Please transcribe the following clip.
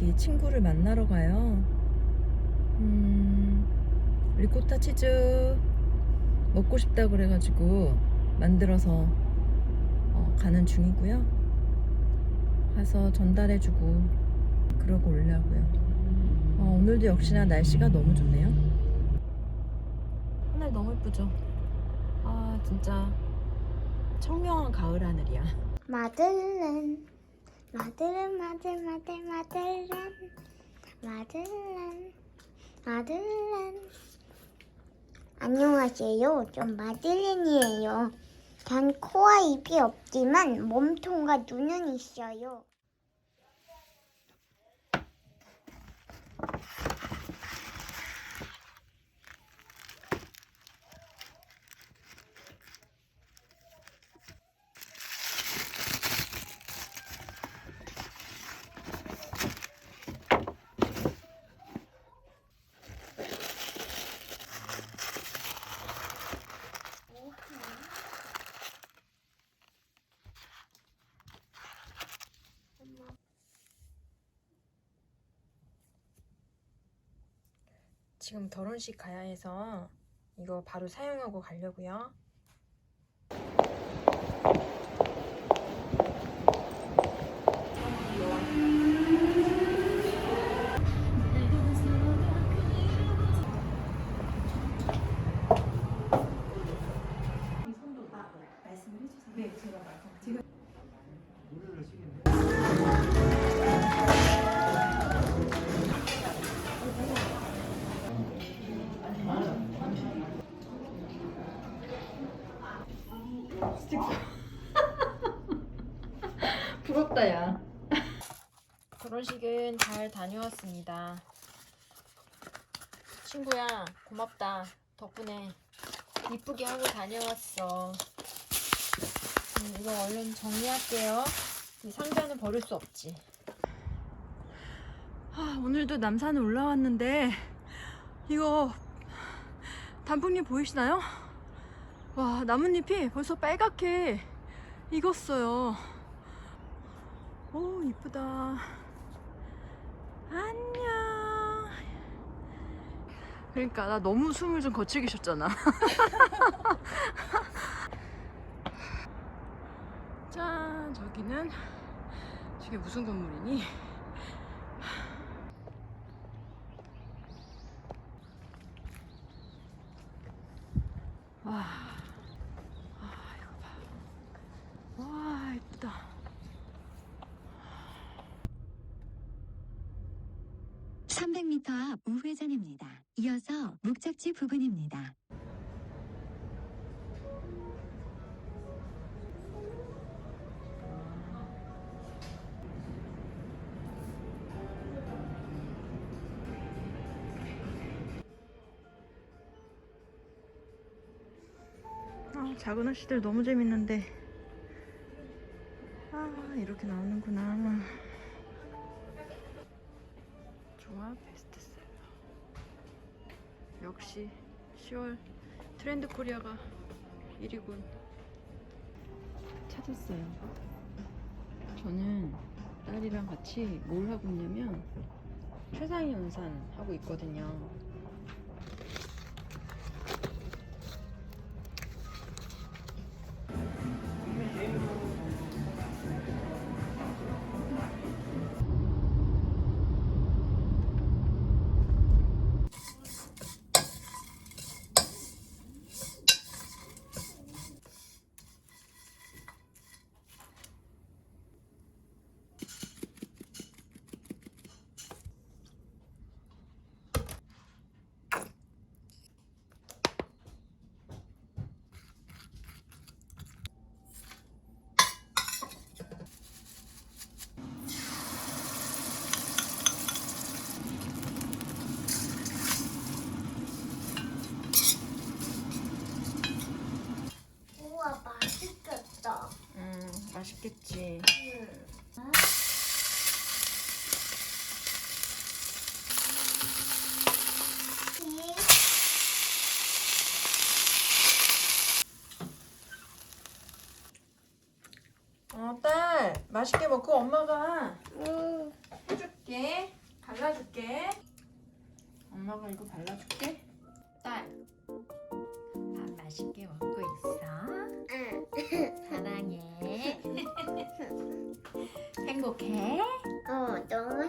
저기 친구를 만나러 가요. 리코타 치즈 먹고 싶다 그래가지고 만들어서 가는 중이고요. 가서 전달해주고 그러고 오려고요. 오늘도 역시나 날씨가 너무 좋네요. 하늘 너무 예쁘죠? 아 진짜 청명한 가을 하늘이야. 마들렌 마들렌 마들 마들 마들렌 마들렌 마들렌. 안녕하세요. 전 마들렌이에요. 단 코와 입이 없지만 몸통과 눈은 있어요. 지금 결혼식 가야 해서 이거 바로 사용하고 가려고요. 부럽다 야. 결혼식은 잘 다녀왔습니다. 친구야 고맙다. 덕분에 이쁘게 하고 다녀왔어. 이거 얼른 정리할게요. 이 상자는 버릴 수 없지. 오늘도 남산에 올라왔는데 이거 단풍잎 보이시나요? 와, 나뭇잎이 벌써 빨갛게 익었어요. 오, 이쁘다. 안녕. 그러니까 나 너무 숨을 좀 거칠게 쉬었잖아. 짠, 저기는 저게 무슨 건물이니? 와, 이거 봐. 와, 이쁘다. 300m 앞 우회전입니다. 이어서 목적지 부근입니다. 작은 아씨들 너무 재밌는데. 이렇게 나오는구나. 종합 베스트셀러. 역시 10월 트렌드 코리아가 1위군. 찾았어요. 저는 딸이랑 같이 뭘 하고 있냐면 최상위 연산 하고 있거든요. 우와, 맛있겠다. 맛있겠지. 딸 맛있게 먹고 엄마가 해줄게. 발라줄게. 엄마가 이거 발라줄게. 딸, 밥 맛있게 먹고 있어. 응. 사랑해. 행복해? 너무